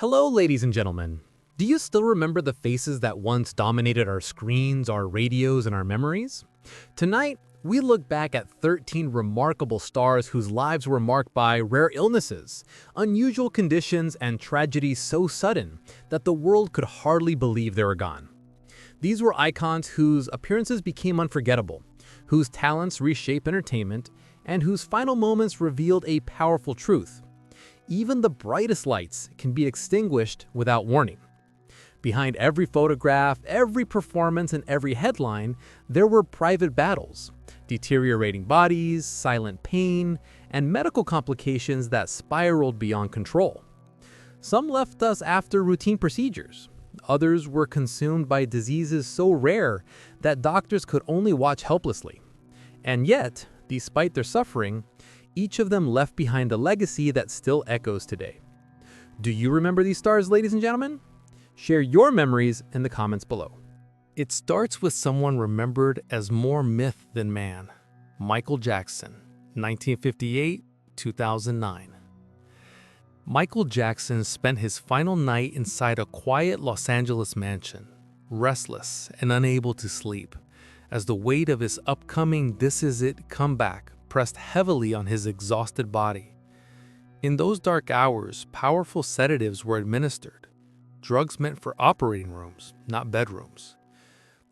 Hello, ladies and gentlemen. Do you still remember the faces that once dominated our screens, our radios, and our memories? Tonight, we look back at 13 remarkable stars whose lives were marked by rare illnesses, unusual conditions, and tragedies so sudden that the world could hardly believe they were gone. These were icons whose appearances became unforgettable, whose talents reshaped entertainment, and whose final moments revealed a powerful truth. Even the brightest lights can be extinguished without warning. Behind every photograph, every performance, and every headline, there were private battles, deteriorating bodies, silent pain, and medical complications that spiraled beyond control. Some left us after routine procedures. Others were consumed by diseases so rare that doctors could only watch helplessly. And yet, despite their suffering, each of them left behind a legacy that still echoes today. Do you remember these stars, ladies and gentlemen? Share your memories in the comments below. It starts with someone remembered as more myth than man. Michael Jackson, 1958-2009. Michael Jackson spent his final night inside a quiet Los Angeles mansion, restless and unable to sleep, as the weight of his upcoming This Is It comeback pressed heavily on his exhausted body. In those dark hours, powerful sedatives were administered, drugs meant for operating rooms, not bedrooms.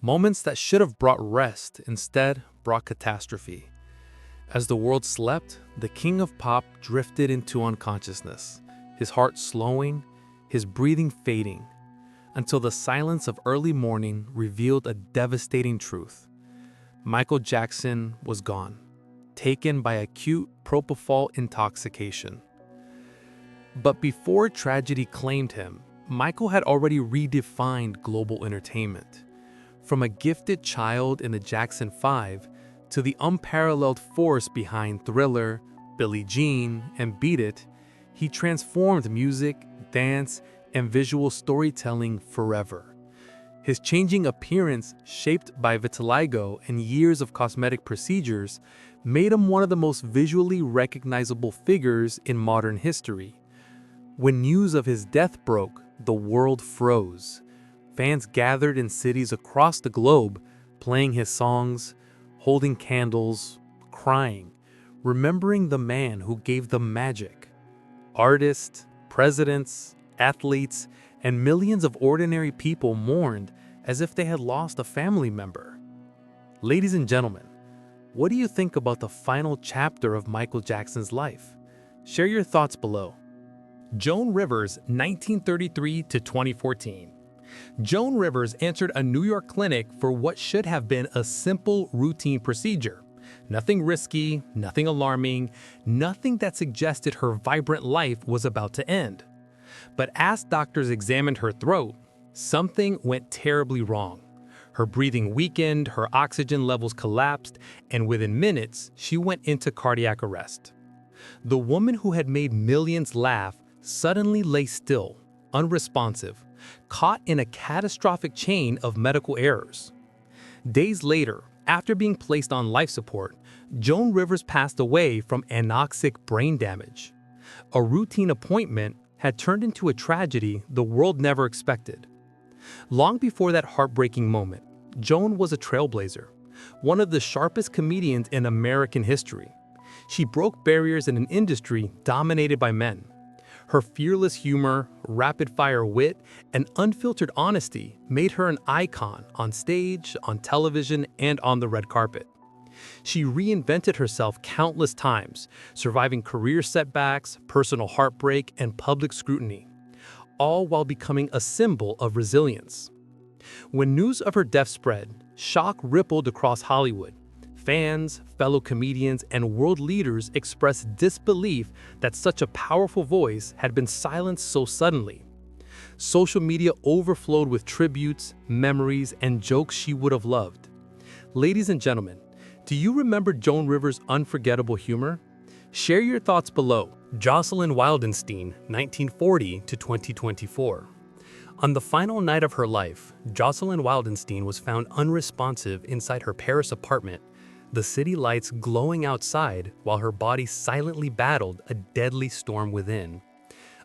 Moments that should have brought rest instead brought catastrophe. As the world slept, the king of pop drifted into unconsciousness, his heart slowing, his breathing fading, until the silence of early morning revealed a devastating truth. Michael Jackson was gone, taken by acute propofol intoxication. But before tragedy claimed him, Michael had already redefined global entertainment. From a gifted child in the Jackson 5 to the unparalleled force behind Thriller, Billie Jean, and Beat It, he transformed music, dance, and visual storytelling forever. His changing appearance, shaped by vitiligo and years of cosmetic procedures, made him one of the most visually recognizable figures in modern history. When news of his death broke, the world froze. Fans gathered in cities across the globe, playing his songs, holding candles, crying, remembering the man who gave them magic. Artists, presidents, athletes, and millions of ordinary people mourned as if they had lost a family member. Ladies and gentlemen, what do you think about the final chapter of Michael Jackson's life? Share your thoughts below. Joan Rivers, 1933 to 2014. Joan Rivers entered a New York clinic for what should have been a simple routine procedure. Nothing risky, nothing alarming, nothing that suggested her vibrant life was about to end. But as doctors examined her throat, something went terribly wrong. Her breathing weakened, her oxygen levels collapsed, and within minutes, she went into cardiac arrest. The woman who had made millions laugh suddenly lay still, unresponsive, caught in a catastrophic chain of medical errors. Days later, after being placed on life support, Joan Rivers passed away from anoxic brain damage. A routine appointment had turned into a tragedy the world never expected. Long before that heartbreaking moment, Joan was a trailblazer, one of the sharpest comedians in American history. She broke barriers in an industry dominated by men. Her fearless humor, rapid-fire wit, and unfiltered honesty made her an icon on stage, on television, and on the red carpet. She reinvented herself countless times, surviving career setbacks, personal heartbreak, and public scrutiny, all while becoming a symbol of resilience. When news of her death spread, shock rippled across Hollywood. Fans, fellow comedians, and world leaders expressed disbelief that such a powerful voice had been silenced so suddenly. Social media overflowed with tributes, memories, and jokes she would have loved. Ladies and gentlemen, do you remember Joan Rivers' unforgettable humor? Share your thoughts below. Jocelyn Wildenstein, 1940 to 2024. On the final night of her life, Jocelyn Wildenstein was found unresponsive inside her Paris apartment, the city lights glowing outside while her body silently battled a deadly storm within.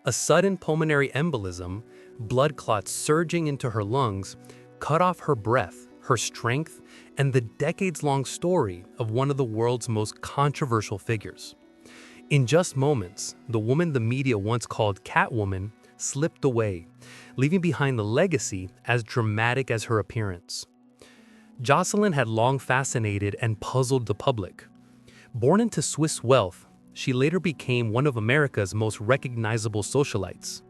A sudden pulmonary embolism, blood clots surging into her lungs, cut off her breath, her strength, and the decades-long story of one of the world's most controversial figures. In just moments, the woman the media once called Catwoman slipped away, leaving behind the legacy as dramatic as her appearance. Jocelyn had long fascinated and puzzled the public. Born into Swiss wealth, she later became one of America's most recognizable socialites.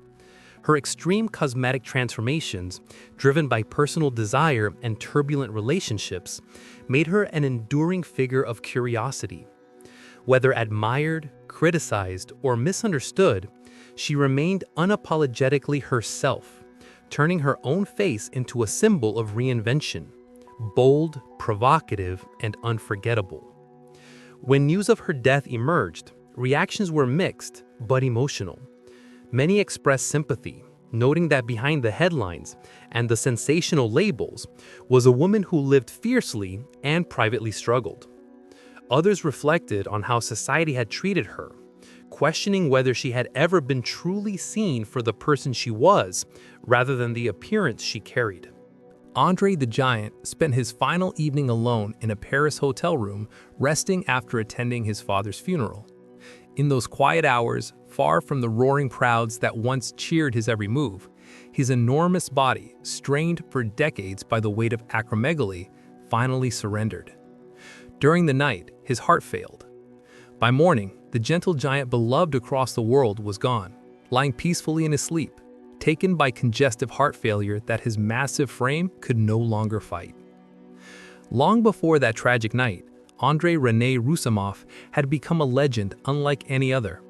Her extreme cosmetic transformations, driven by personal desire and turbulent relationships, made her an enduring figure of curiosity. Whether admired, criticized, or misunderstood, she remained unapologetically herself, turning her own face into a symbol of reinvention, bold, provocative, and unforgettable. When news of her death emerged, reactions were mixed but emotional. Many expressed sympathy, noting that behind the headlines and the sensational labels was a woman who lived fiercely and privately struggled. Others reflected on how society had treated her, questioning whether she had ever been truly seen for the person she was, rather than the appearance she carried. Andre the Giant spent his final evening alone in a Paris hotel room, resting after attending his father's funeral. In those quiet hours, far from the roaring crowds that once cheered his every move, his enormous body, strained for decades by the weight of acromegaly, finally surrendered. During the night, his heart failed. By morning, the gentle giant beloved across the world was gone, lying peacefully in his sleep, taken by congestive heart failure that his massive frame could no longer fight. Long before that tragic night, Andrei René Roussimoff had become a legend unlike any other.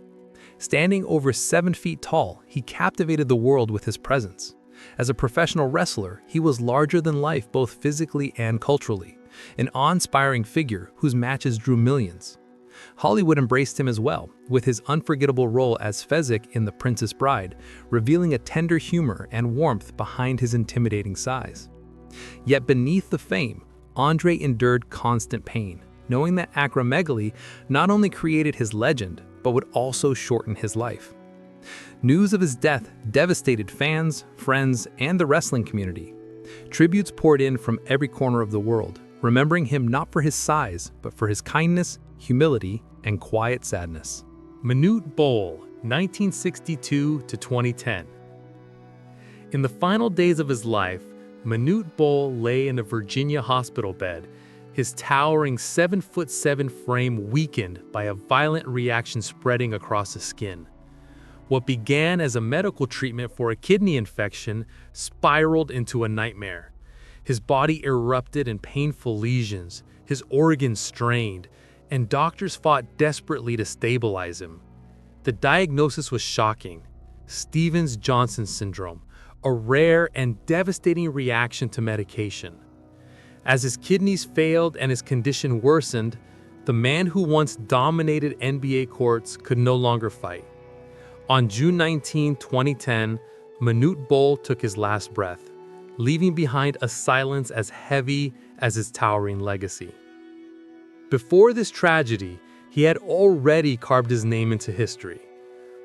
Standing over 7 feet tall, he captivated the world with his presence. As a professional wrestler, he was larger than life both physically and culturally, an awe-inspiring figure whose matches drew millions. Hollywood embraced him as well, with his unforgettable role as Fezzik in The Princess Bride, revealing a tender humor and warmth behind his intimidating size. Yet beneath the fame, Andre endured constant pain, knowing that acromegaly not only created his legend, but would also shorten his life. News of his death devastated fans, friends, and the wrestling community. Tributes poured in from every corner of the world, remembering him not for his size, but for his kindness, humility, and quiet sadness. Manute Bol, 1962 to 2010. In the final days of his life, Manute Bol lay in a Virginia hospital bed, his towering 7'7" frame weakened by a violent reaction spreading across his skin. What began as a medical treatment for a kidney infection spiraled into a nightmare. His body erupted in painful lesions, his organs strained, and doctors fought desperately to stabilize him. The diagnosis was shocking: Stevens-Johnson syndrome, a rare and devastating reaction to medication. As his kidneys failed and his condition worsened, the man who once dominated NBA courts could no longer fight. On June 19, 2010, Manute Bol took his last breath, leaving behind a silence as heavy as his towering legacy. Before this tragedy, he had already carved his name into history.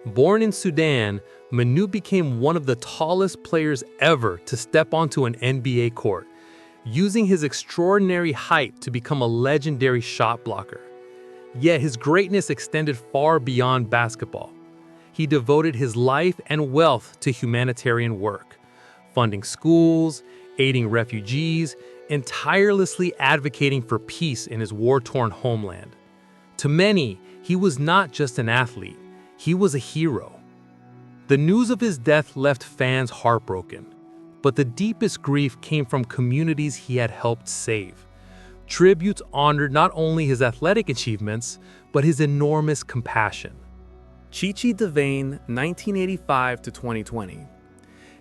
Born in Sudan, Manute became one of the tallest players ever to step onto an NBA court, using his extraordinary height to become a legendary shot blocker. Yet his greatness extended far beyond basketball. He devoted his life and wealth to humanitarian work, funding schools, aiding refugees, and tirelessly advocating for peace in his war-torn homeland. To many, he was not just an athlete, he was a hero. The news of his death left fans heartbroken, but the deepest grief came from communities he had helped save. Tributes honored not only his athletic achievements, but his enormous compassion. Chi-Chi DeVayne, 1985 to 2020.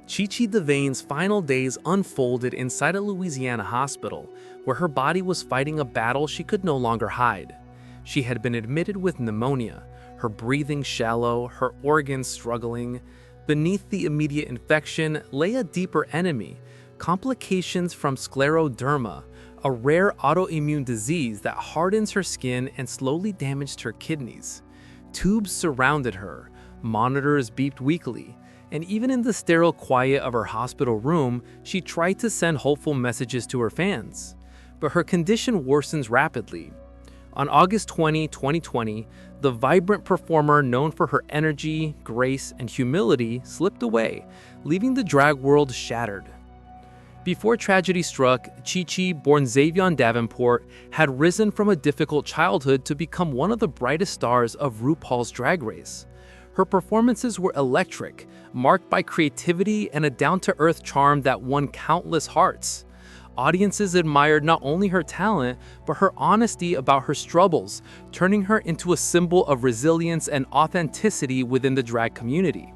Chi-Chi DeVayne's final days unfolded inside a Louisiana hospital, where her body was fighting a battle she could no longer hide. She had been admitted with pneumonia, her breathing shallow, her organs struggling. Beneath the immediate infection lay a deeper enemy: complications from scleroderma, a rare autoimmune disease that hardens her skin and slowly damaged her kidneys. Tubes surrounded her, Monitors beeped weekly, and even in the sterile quiet of her hospital room, she tried to send hopeful messages to her fans. But her condition worsens rapidly. On August 20, 2020, the vibrant performer known for her energy, grace, and humility slipped away, leaving the drag world shattered. Before tragedy struck, Chi-Chi, born Xavion Davenport, had risen from a difficult childhood to become one of the brightest stars of RuPaul's Drag Race. Her performances were electric, marked by creativity and a down-to-earth charm that won countless hearts. Audiences admired not only her talent, but her honesty about her struggles, turning her into a symbol of resilience and authenticity within the drag community.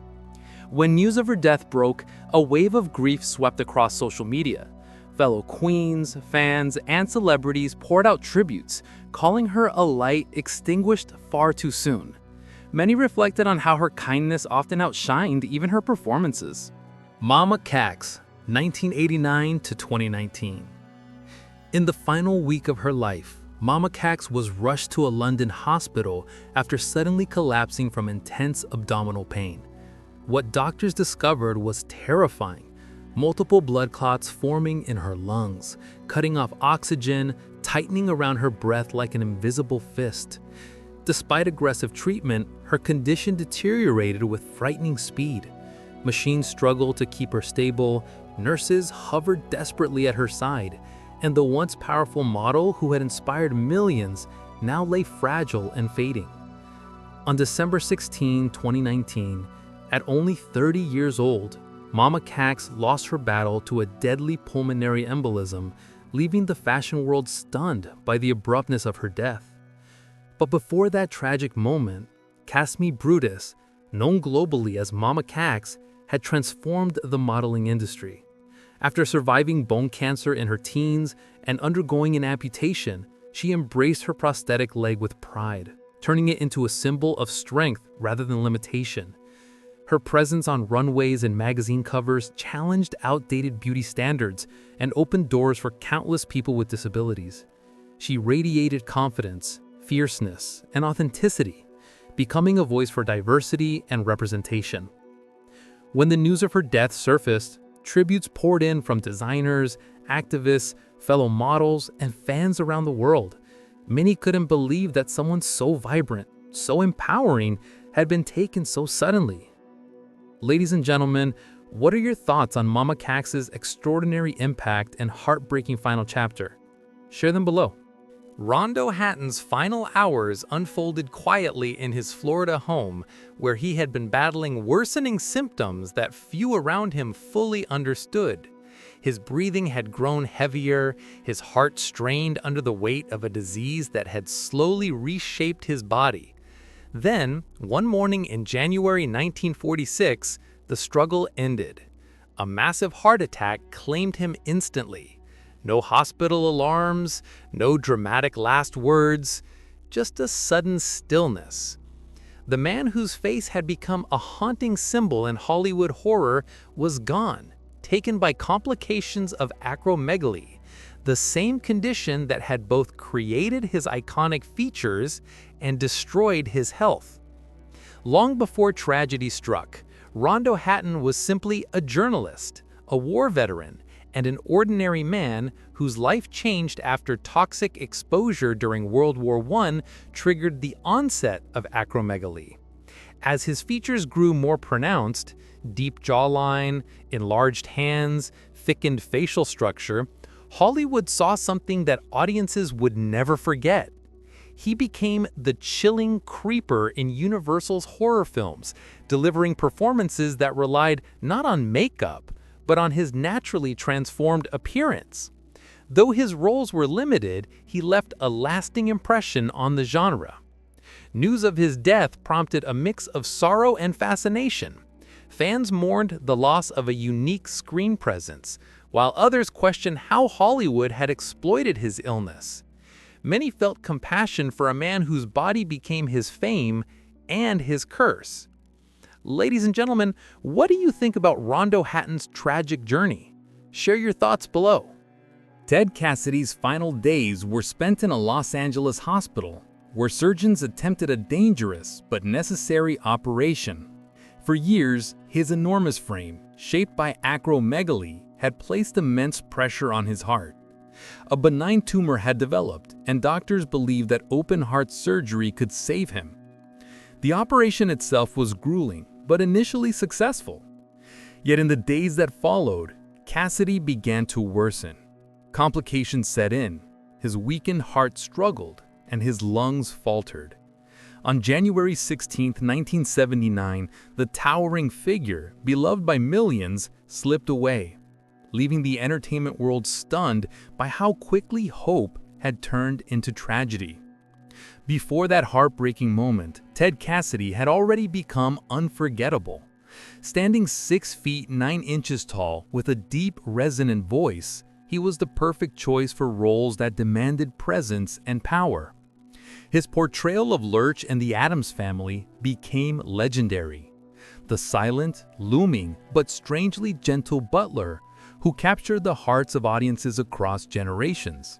When news of her death broke, a wave of grief swept across social media. Fellow queens, fans, and celebrities poured out tributes, calling her a light extinguished far too soon. Many reflected on how her kindness often outshined even her performances. Mama Cax, 1989 to 2019. In the final week of her life, Mama Cax was rushed to a London hospital after suddenly collapsing from intense abdominal pain. What doctors discovered was terrifying. Multiple blood clots forming in her lungs, cutting off oxygen, tightening around her breath like an invisible fist. Despite aggressive treatment, her condition deteriorated with frightening speed. Machines struggled to keep her stable, nurses hovered desperately at her side, and the once powerful model who had inspired millions now lay fragile and fading. On December 16, 2019, at only 30 years old, Mama Cax lost her battle to a deadly pulmonary embolism, leaving the fashion world stunned by the abruptness of her death. But before that tragic moment, Casmi Brutus, known globally as Mama Cax, had transformed the modeling industry. After surviving bone cancer in her teens and undergoing an amputation, she embraced her prosthetic leg with pride, turning it into a symbol of strength rather than limitation. Her presence on runways and magazine covers challenged outdated beauty standards and opened doors for countless people with disabilities. She radiated confidence, fierceness, and authenticity, becoming a voice for diversity and representation. When the news of her death surfaced, tributes poured in from designers, activists, fellow models, and fans around the world. Many couldn't believe that someone so vibrant, so empowering, had been taken so suddenly. Ladies and gentlemen, what are your thoughts on Mama Cax's extraordinary impact and heartbreaking final chapter? Share them below. Rondo Hatton's final hours unfolded quietly in his Florida home, where he had been battling worsening symptoms that few around him fully understood. His breathing had grown heavier, his heart strained under the weight of a disease that had slowly reshaped his body. Then, one morning in January 1946, the struggle ended. A massive heart attack claimed him instantly. No hospital alarms, no dramatic last words, just a sudden stillness. The man whose face had become a haunting symbol in Hollywood horror was gone, taken by complications of acromegaly, the same condition that had both created his iconic features and destroyed his health. Long before tragedy struck, Rondo Hatton was simply a journalist, a war veteran, and an ordinary man whose life changed after toxic exposure during World War I triggered the onset of acromegaly. As his features grew more pronounced, deep jawline, enlarged hands, thickened facial structure, Hollywood saw something that audiences would never forget. He became the chilling creeper in Universal's horror films, delivering performances that relied not on makeup, but on his naturally transformed appearance. Though his roles were limited, he left a lasting impression on the genre. News of his death prompted a mix of sorrow and fascination. Fans mourned the loss of a unique screen presence, while others questioned how Hollywood had exploited his illness. Many felt compassion for a man whose body became his fame and his curse. Ladies and gentlemen, what do you think about Rondo Hatton's tragic journey? Share your thoughts below. Ted Cassidy's final days were spent in a Los Angeles hospital, where surgeons attempted a dangerous but necessary operation For years, his enormous frame, shaped by acromegaly, had placed immense pressure on his heart. A benign tumor had developed, and doctors believed that open-heart surgery could save him. The operation itself was grueling, but initially successful. Yet in the days that followed, Cassidy began to worsen. Complications set in, his weakened heart struggled, and his lungs faltered. On January 16, 1979, the towering figure, beloved by millions, slipped away, leaving the entertainment world stunned by how quickly hope had turned into tragedy. Before that heartbreaking moment, Ted Cassidy had already become unforgettable. Standing 6 feet 9 inches tall with a deep, resonant voice, he was the perfect choice for roles that demanded presence and power. His portrayal of Lurch and the Addams Family became legendary. The silent, looming, but strangely gentle butler who captured the hearts of audiences across generations.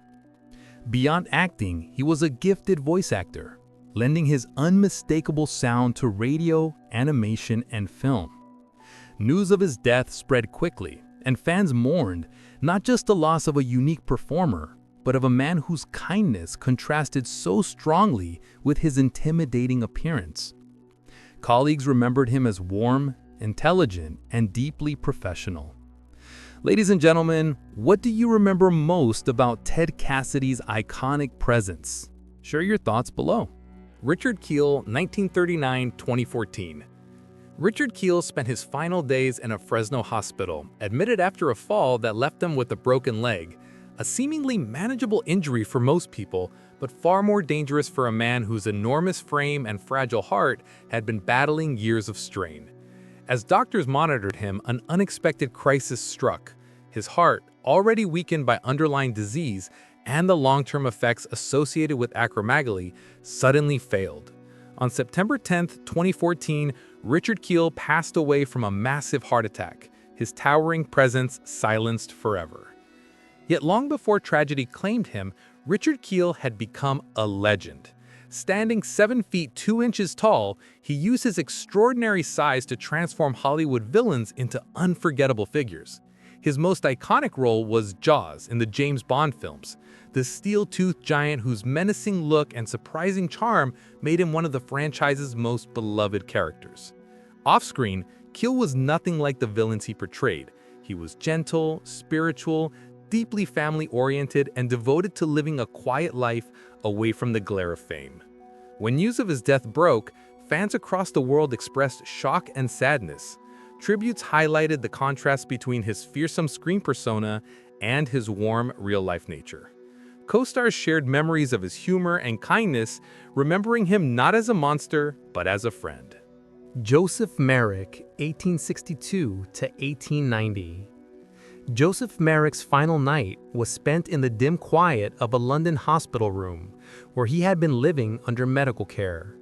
Beyond acting, he was a gifted voice actor, lending his unmistakable sound to radio, animation, and film. News of his death spread quickly, and fans mourned not just the loss of a unique performer, but of a man whose kindness contrasted so strongly with his intimidating appearance. Colleagues remembered him as warm, intelligent, and deeply professional. Ladies and gentlemen, what do you remember most about Ted Cassidy's iconic presence? Share your thoughts below. Richard Kiel, 1939-2014. Richard Kiel spent his final days in a Fresno hospital, admitted after a fall that left him with a broken leg, a seemingly manageable injury for most people, but far more dangerous for a man whose enormous frame and fragile heart had been battling years of strain. As doctors monitored him, an unexpected crisis struck. His heart, already weakened by underlying disease and the long-term effects associated with acromegaly, suddenly failed. On September 10, 2014, Richard Kiel passed away from a massive heart attack, his towering presence silenced forever. Yet long before tragedy claimed him, Richard Kiel had become a legend. Standing 7 feet 2 inches tall, he used his extraordinary size to transform Hollywood villains into unforgettable figures. His most iconic role was Jaws in the James Bond films, the steel-toothed giant whose menacing look and surprising charm made him one of the franchise's most beloved characters. Off-screen, Kiel was nothing like the villains he portrayed. He was gentle, spiritual, deeply family-oriented, and devoted to living a quiet life away from the glare of fame. When news of his death broke, fans across the world expressed shock and sadness. Tributes highlighted the contrast between his fearsome screen persona and his warm, real-life nature. Co-stars shared memories of his humor and kindness, remembering him not as a monster, but as a friend. Joseph Merrick, 1862 to 1890. Joseph Merrick's final night was spent in the dim quiet of a London hospital room, where he had been living under medical care.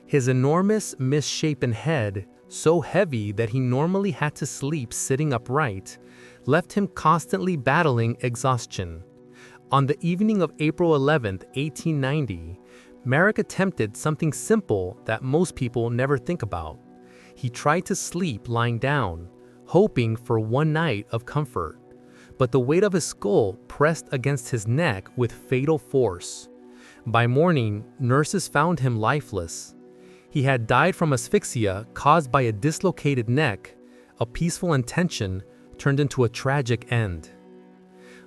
His enormous, misshapen head, so heavy that he normally had to sleep sitting upright, left him constantly battling exhaustion. On the evening of April 11, 1890, Merrick attempted something simple that most people never think about. He tried to sleep lying down, hoping for one night of comfort. But the weight of his skull pressed against his neck with fatal force. By morning, nurses found him lifeless. He had died from asphyxia caused by a dislocated neck. A peaceful intention turned into a tragic end.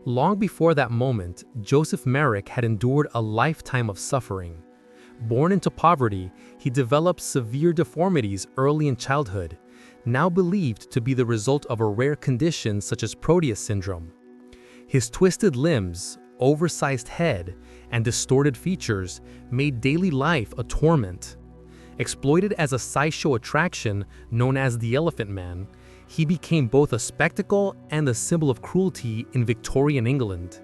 Long before that moment, Joseph Merrick had endured a lifetime of suffering. Born into poverty, he developed severe deformities early in childhood, now believed to be the result of a rare condition such as Proteus syndrome. His twisted limbs, oversized head, and distorted features made daily life a torment. Exploited as a sideshow attraction known as the Elephant Man, he became both a spectacle and a symbol of cruelty in Victorian England.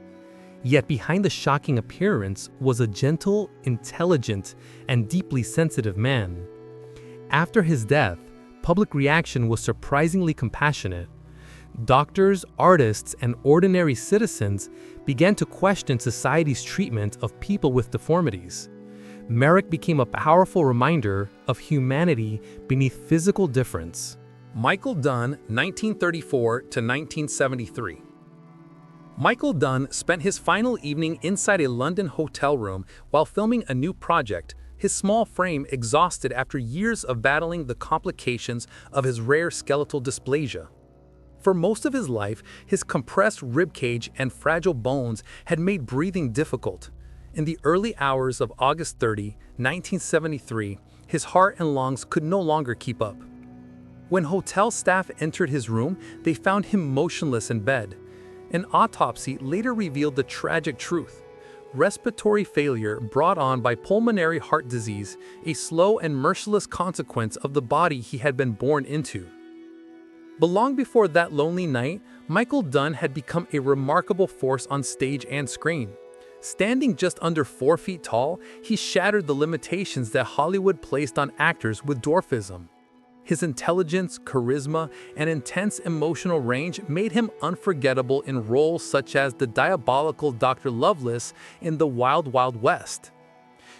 Yet behind the shocking appearance was a gentle, intelligent, and deeply sensitive man. After his death, public reaction was surprisingly compassionate. Doctors, artists, and ordinary citizens began to question society's treatment of people with deformities. Merrick became a powerful reminder of humanity beneath physical difference. Michael Dunn, 1934 to 1973. Michael Dunn spent his final evening inside a London hotel room while filming a new project, his small frame exhausted after years of battling the complications of his rare skeletal dysplasia. For most of his life, his compressed ribcage and fragile bones had made breathing difficult. In the early hours of August 30, 1973, his heart and lungs could no longer keep up. When hotel staff entered his room, they found him motionless in bed. An autopsy later revealed the tragic truth: respiratory failure brought on by pulmonary heart disease, a slow and merciless consequence of the body he had been born into. But long before that lonely night, Michael Dunn had become a remarkable force on stage and screen. Standing just under 4 feet tall, he shattered the limitations that Hollywood placed on actors with dwarfism. His intelligence, charisma, and intense emotional range made him unforgettable in roles such as the diabolical Dr. Lovelace in The Wild Wild West.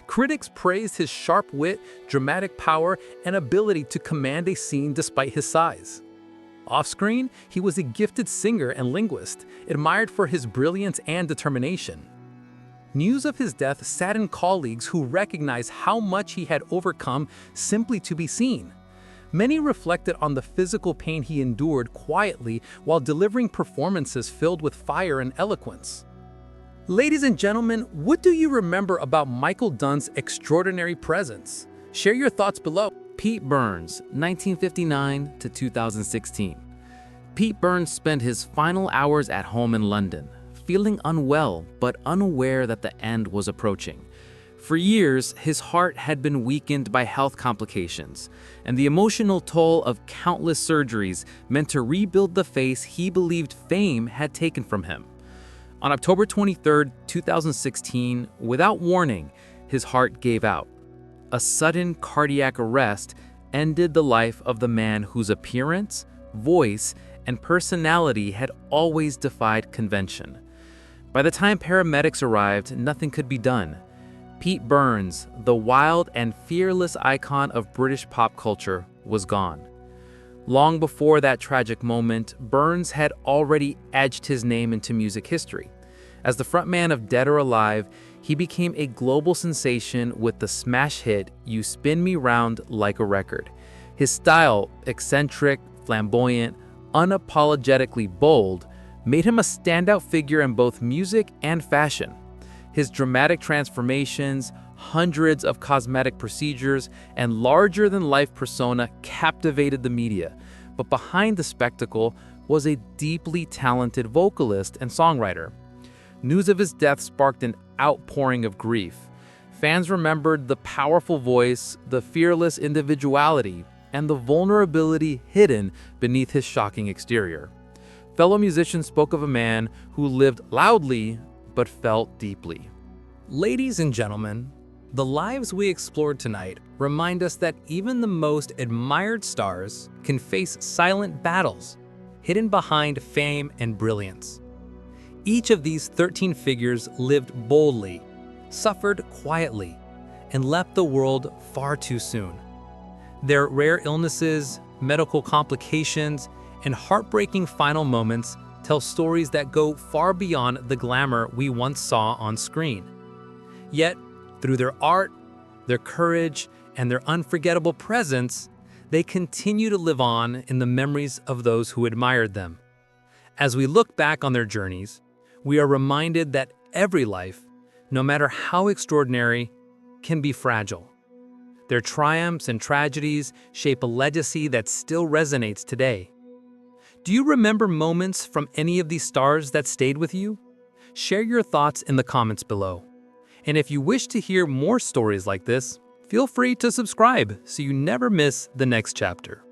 Critics praised his sharp wit, dramatic power, and ability to command a scene despite his size. Off-screen, he was a gifted singer and linguist, admired for his brilliance and determination. News of his death saddened colleagues who recognized how much he had overcome simply to be seen. Many reflected on the physical pain he endured quietly while delivering performances filled with fire and eloquence. Ladies and gentlemen, what do you remember about Michael Dunn's extraordinary presence? Share your thoughts below. Pete Burns, 1959 to 2016. Pete Burns spent his final hours at home in London, feeling unwell but unaware that the end was approaching. For years, his heart had been weakened by health complications, and the emotional toll of countless surgeries meant to rebuild the face he believed fame had taken from him. On October 23, 2016, without warning, his heart gave out. A sudden cardiac arrest ended the life of the man whose appearance, voice, and personality had always defied convention. By the time paramedics arrived, nothing could be done. Pete Burns, the wild and fearless icon of British pop culture, was gone. Long before that tragic moment, Burns had already etched his name into music history. As the frontman of Dead or Alive, he became a global sensation with the smash hit You Spin Me Round Like a Record. His style, eccentric, flamboyant, unapologetically bold, made him a standout figure in both music and fashion. His dramatic transformations, hundreds of cosmetic procedures, and larger-than-life persona captivated the media. But behind the spectacle was a deeply talented vocalist and songwriter. News of his death sparked an outpouring of grief. Fans remembered the powerful voice, the fearless individuality, and the vulnerability hidden beneath his shocking exterior. Fellow musicians spoke of a man who lived loudly but felt deeply. Ladies and gentlemen, the lives we explored tonight remind us that even the most admired stars can face silent battles, hidden behind fame and brilliance. Each of these 13 figures lived boldly, suffered quietly, and left the world far too soon. Their rare illnesses, medical complications, and heartbreaking final moments tell stories that go far beyond the glamour we once saw on screen. Yet, through their art, their courage, and their unforgettable presence, they continue to live on in the memories of those who admired them. As we look back on their journeys, we are reminded that every life, no matter how extraordinary, can be fragile. Their triumphs and tragedies shape a legacy that still resonates today. Do you remember moments from any of these stars that stayed with you? Share your thoughts in the comments below. And if you wish to hear more stories like this, feel free to subscribe so you never miss the next chapter.